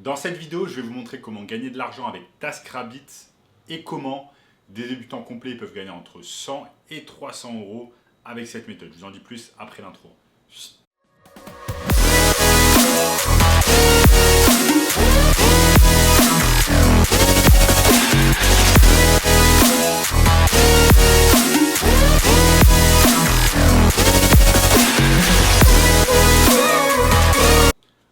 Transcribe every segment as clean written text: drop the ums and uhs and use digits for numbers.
Dans cette vidéo, je vais vous montrer comment gagner de l'argent avec TaskRabbit et comment des débutants complets peuvent gagner entre 100 et 300 euros avec cette méthode. Je vous en dis plus après l'intro.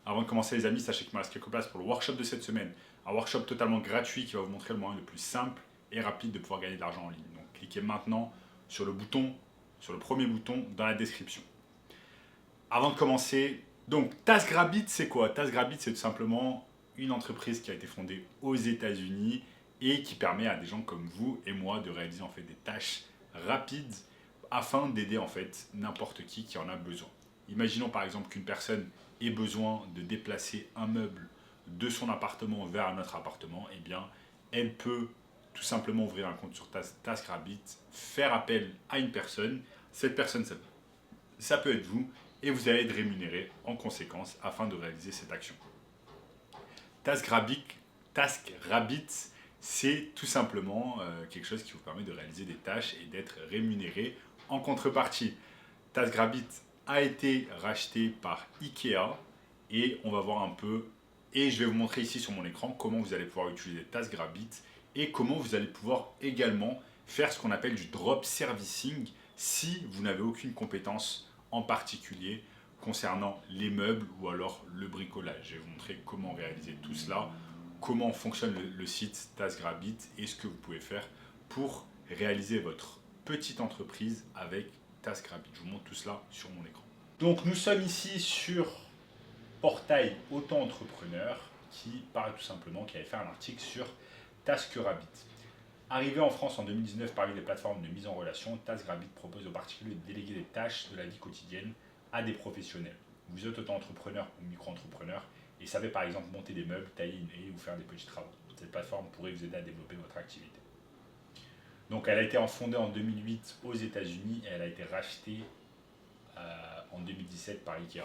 Avant de commencer les amis, sachez qu'il me reste quelques places pour le workshop de cette semaine. Un workshop totalement gratuit qui va vous montrer le moyen le plus simple et rapide de pouvoir gagner de l'argent en ligne. Donc cliquez maintenant sur le premier bouton dans la description. Avant de commencer, donc TaskRabbit c'est quoi? TaskRabbit c'est tout simplement une entreprise qui a été fondée aux États-Unis et qui permet à des gens comme vous et moi de réaliser en fait des tâches rapides afin d'aider en fait n'importe qui en a besoin. Imaginons par exemple qu'une personne ait besoin de déplacer un meuble de son appartement vers un autre appartement, et bien elle peut tout simplement ouvrir un compte sur TaskRabbit, faire appel à une personne, cette personne ça peut être vous, et vous allez être rémunéré en conséquence afin de réaliser cette action. TaskRabbit, c'est tout simplement quelque chose qui vous permet de réaliser des tâches et d'être rémunéré en contrepartie. TaskRabbit a été racheté par Ikea et on va voir un peu, et je vais vous montrer ici sur mon écran comment vous allez pouvoir utiliser TaskRabbit et comment vous allez pouvoir également faire ce qu'on appelle du drop servicing si vous n'avez aucune compétence en particulier concernant les meubles ou alors le bricolage. Je vais vous montrer comment réaliser tout cela, comment fonctionne le site TaskRabbit et ce que vous pouvez faire pour réaliser votre petite entreprise avec TaskRabbit. Je vous montre tout cela sur mon écran. Donc nous sommes ici sur portail auto-entrepreneur qui parle tout simplement, qui avait fait un article sur TaskRabbit. Arrivé en France en 2019 parmi les plateformes de mise en relation, TaskRabbit propose aux particuliers de déléguer des tâches de la vie quotidienne à des professionnels. Vous êtes auto-entrepreneur ou micro-entrepreneur et savez par exemple monter des meubles, tailler une haie ou faire des petits travaux. Cette plateforme pourrait vous aider à développer votre activité. Donc elle a été fondée en 2008 aux États-Unis et elle a été rachetée en 2017 par Ikea.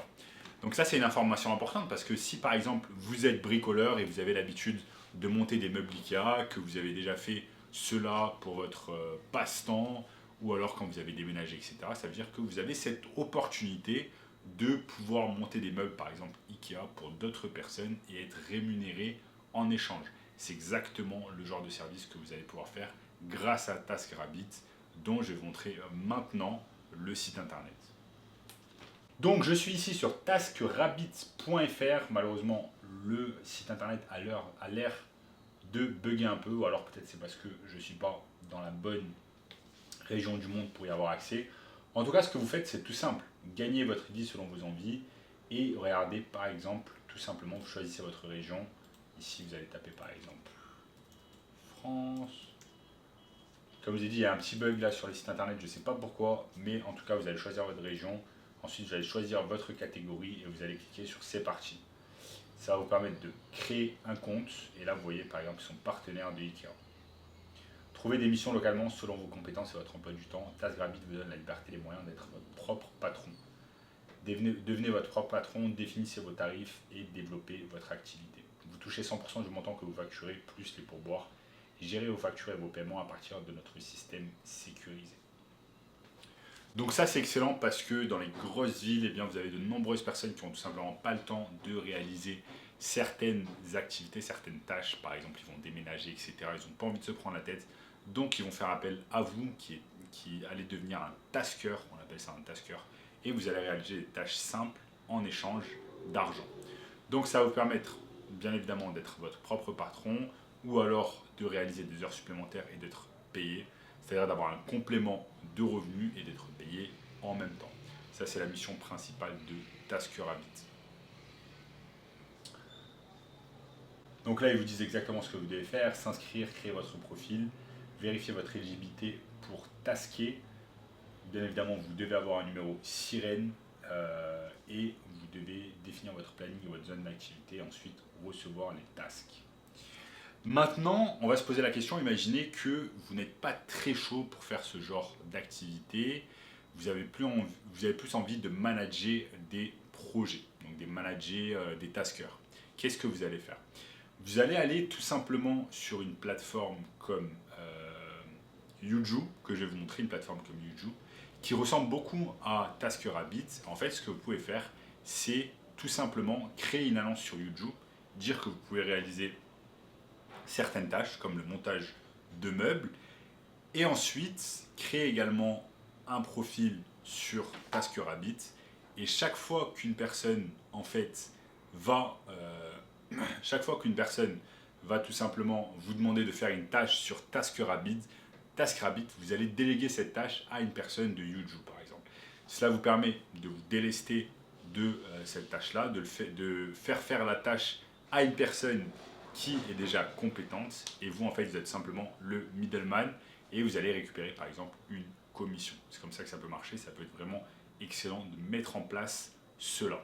Donc ça c'est une information importante parce que si par exemple vous êtes bricoleur et vous avez l'habitude de monter des meubles Ikea, que vous avez déjà fait cela pour votre passe-temps ou alors quand vous avez déménagé, etc., ça veut dire que vous avez cette opportunité de pouvoir monter des meubles par exemple Ikea pour d'autres personnes et être rémunéré en échange. C'est exactement le genre de service que vous allez pouvoir faire grâce à TaskRabbit dont je vais vous montrer maintenant le site internet. Donc je suis ici sur taskrabbit.fr. Malheureusement le site internet a l'air de bugger un peu, ou alors peut-être c'est parce que je ne suis pas dans la bonne région du monde pour y avoir accès. En tout cas ce que vous faites c'est tout simple, gagnez votre ID selon vos envies et regardez par exemple tout simplement, vous choisissez votre région. Ici vous allez taper par exemple France. Comme je vous ai dit, il y a un petit bug là sur les sites internet, je ne sais pas pourquoi, mais en tout cas vous allez choisir votre région. Ensuite, vous allez choisir votre catégorie et vous allez cliquer sur C'est parti. Ça va vous permettre de créer un compte. Et là, vous voyez par exemple qu'ils sont partenaires de Ikea. Trouvez des missions localement selon vos compétences et votre emploi du temps. TaskRabbit vous donne la liberté et les moyens d'être votre propre patron. Devenez votre propre patron, définissez vos tarifs et développez votre activité. Vous touchez 100% du montant que vous facturez, plus les pourboires. Gérez vos factures et vos paiements à partir de notre système sécurisé. Donc ça c'est excellent parce que dans les grosses villes, eh bien, vous avez de nombreuses personnes qui n'ont tout simplement pas le temps de réaliser certaines activités, certaines tâches. Par exemple, ils vont déménager, etc. Ils n'ont pas envie de se prendre la tête. Donc ils vont faire appel à vous qui allez devenir un tasker, on appelle ça un tasker. Et vous allez réaliser des tâches simples en échange d'argent. Donc ça va vous permettre bien évidemment d'être votre propre patron ou alors de réaliser des heures supplémentaires et d'être payé. C'est-à-dire d'avoir un complément de revenus et d'être payé en même temps. Ça, c'est la mission principale de TaskRabbit. Donc là, ils vous disent exactement ce que vous devez faire, s'inscrire, créer votre profil, vérifier votre éligibilité pour tasker. Bien évidemment, vous devez avoir un numéro sirène et vous devez définir votre planning et votre zone d'activité et ensuite recevoir les tasks. Maintenant, on va se poser la question, imaginez que vous n'êtes pas très chaud pour faire ce genre d'activité, vous avez plus envie de manager des projets, donc des manager des taskers. Qu'est-ce que vous allez faire? Vous allez aller tout simplement sur une plateforme comme Yuju, que je vais vous montrer, une plateforme comme Yuju, qui ressemble beaucoup à TaskRabbit. En fait, ce que vous pouvez faire, c'est tout simplement créer une annonce sur Yuju, dire que vous pouvez réaliser certaines tâches, comme le montage de meubles, et ensuite créer également un profil sur TaskRabbit. Et chaque fois qu'une personne, en fait, chaque fois qu'une personne va tout simplement vous demander de faire une tâche sur TaskRabbit, vous allez déléguer cette tâche à une personne de Yuju, par exemple. Cela vous permet de vous délester de cette tâche-là, de faire la tâche à une personne qui est déjà compétente, et vous, en fait, vous êtes simplement le middleman, et vous allez récupérer, par exemple, une commission. C'est comme ça que ça peut marcher, ça peut être vraiment excellent de mettre en place cela.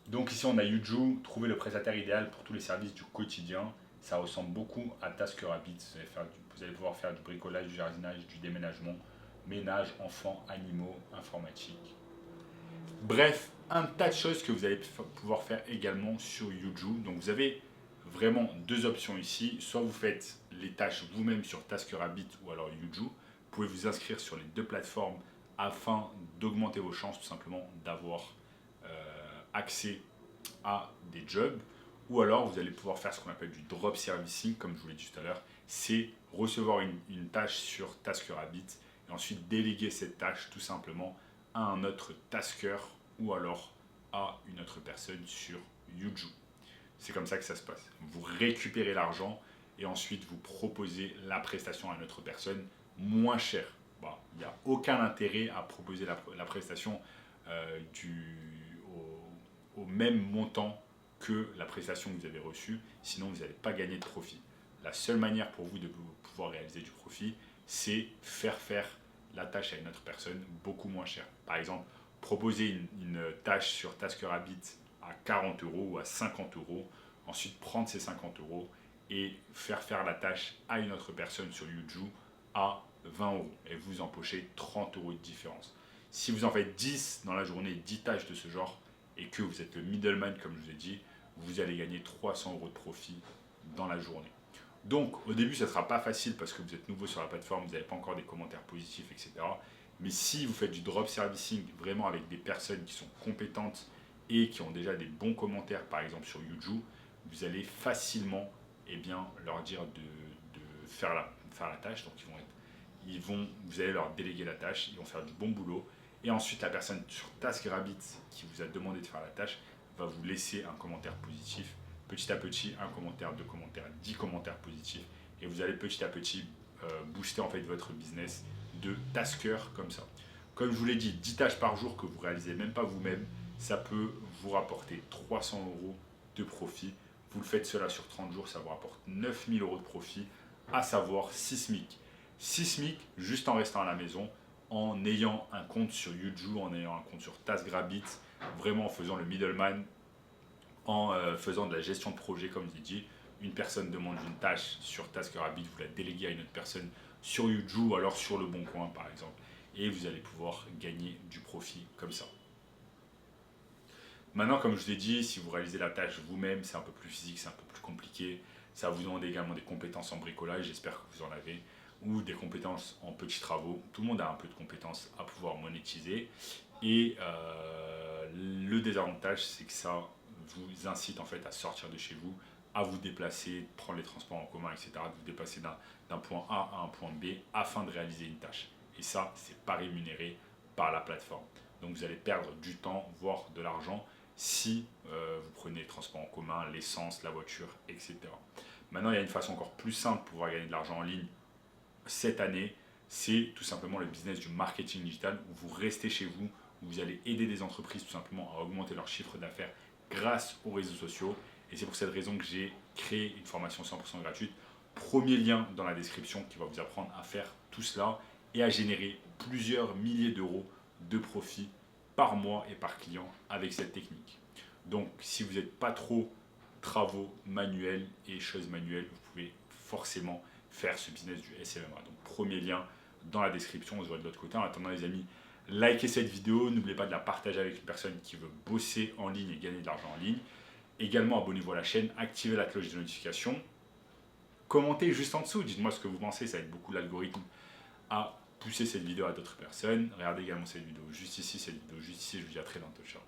Donc ici, on a Yuju, trouver le prestataire idéal pour tous les services du quotidien. Ça ressemble beaucoup à TaskRabbit. Vous allez pouvoir faire du bricolage, du jardinage, du déménagement, ménage, enfants, animaux, informatique. Bref, un tas de choses que vous allez pouvoir faire également sur Yuju. Donc vous avez vraiment deux options ici. Soit vous faites les tâches vous-même sur TaskRabbit ou alors Yuju. Vous pouvez vous inscrire sur les deux plateformes afin d'augmenter vos chances tout simplement d'avoir accès à des jobs. Ou alors vous allez pouvoir faire ce qu'on appelle du drop servicing, comme je vous l'ai dit tout à l'heure. C'est recevoir une tâche sur TaskRabbit et ensuite déléguer cette tâche tout simplement à un autre tasker ou alors à une autre personne sur Yuju. C'est comme ça que ça se passe. Vous récupérez l'argent et ensuite vous proposez la prestation à une autre personne moins chère. Bon, il n'y a aucun intérêt à proposer la prestation au même montant que la prestation que vous avez reçue, sinon vous n'allez pas gagner de profit. La seule manière pour vous de pouvoir réaliser du profit, c'est faire la tâche à une autre personne beaucoup moins chère. Par exemple, proposer une tâche sur TaskRabbit à 40 euros ou à 50 euros, ensuite prendre ces 50 euros et faire la tâche à une autre personne sur Yuju à 20 euros et vous empochez 30 euros de différence. Si vous en faites 10 dans la journée, 10 tâches de ce genre, et que vous êtes le middleman, comme je vous ai dit, vous allez gagner 300 euros de profit dans la journée. Donc, au début, ça ne sera pas facile parce que vous êtes nouveau sur la plateforme, vous n'avez pas encore des commentaires positifs, etc. Mais si vous faites du drop servicing vraiment avec des personnes qui sont compétentes et qui ont déjà des bons commentaires, par exemple sur Yuju, vous allez facilement leur dire de faire la tâche. Donc, vous allez leur déléguer la tâche, ils vont faire du bon boulot. Et ensuite, la personne sur TaskRabbit qui vous a demandé de faire la tâche va vous laisser un commentaire positif. Petit à petit, un commentaire, 2 commentaires, 10 commentaires positifs. Et vous allez petit à petit booster en fait votre business de tasker comme ça. Comme je vous l'ai dit, 10 tâches par jour que vous réalisez même pas vous-même, ça peut vous rapporter 300 euros de profit. Vous le faites cela sur 30 jours, ça vous rapporte 9000 euros de profit, à savoir 6 SMIC. 6 SMIC juste en restant à la maison, en ayant un compte sur Yuju, en ayant un compte sur TaskRabbit, vraiment en faisant le middleman, en faisant de la gestion de projet, comme je l'ai dit. Une personne demande une tâche sur TaskRabbit, vous la déléguez à une autre personne sur Yuju ou alors sur Le Bon Coin, par exemple. Et vous allez pouvoir gagner du profit comme ça. Maintenant, comme je vous ai dit, si vous réalisez la tâche vous-même, c'est un peu plus physique, c'est un peu plus compliqué. Ça vous demande également des compétences en bricolage, j'espère que vous en avez, ou des compétences en petits travaux. Tout le monde a un peu de compétences à pouvoir monétiser. Et le désavantage, c'est que ça vous incite en fait à sortir de chez vous, à vous déplacer, prendre les transports en commun, etc., de vous déplacer d'un point A à un point B afin de réaliser une tâche. Et ça, c'est pas rémunéré par la plateforme. Donc vous allez perdre du temps, voire de l'argent, si vous prenez les transports en commun, l'essence, la voiture, etc. Maintenant, il y a une façon encore plus simple pour pouvoir gagner de l'argent en ligne cette année, c'est tout simplement le business du marketing digital où vous restez chez vous, où vous allez aider des entreprises tout simplement à augmenter leur chiffre d'affaires grâce aux réseaux sociaux. Et c'est pour cette raison que j'ai créé une formation 100% gratuite. Premier lien dans la description qui va vous apprendre à faire tout cela et à générer plusieurs milliers d'euros de profit par mois et par client avec cette technique. Donc si vous n'êtes pas trop travaux manuels et choses manuelles, vous pouvez forcément faire ce business du SMMA. Donc premier lien dans la description, on se voit de l'autre côté. En attendant les amis, likez cette vidéo, n'oubliez pas de la partager avec une personne qui veut bosser en ligne et gagner de l'argent en ligne. Également, abonnez-vous à la chaîne, activez la cloche de notification. Commentez juste en dessous, dites-moi ce que vous pensez, ça aide beaucoup l'algorithme à pousser cette vidéo à d'autres personnes. Regardez également cette vidéo juste ici, cette vidéo juste ici, je vous dis à très bientôt, ciao.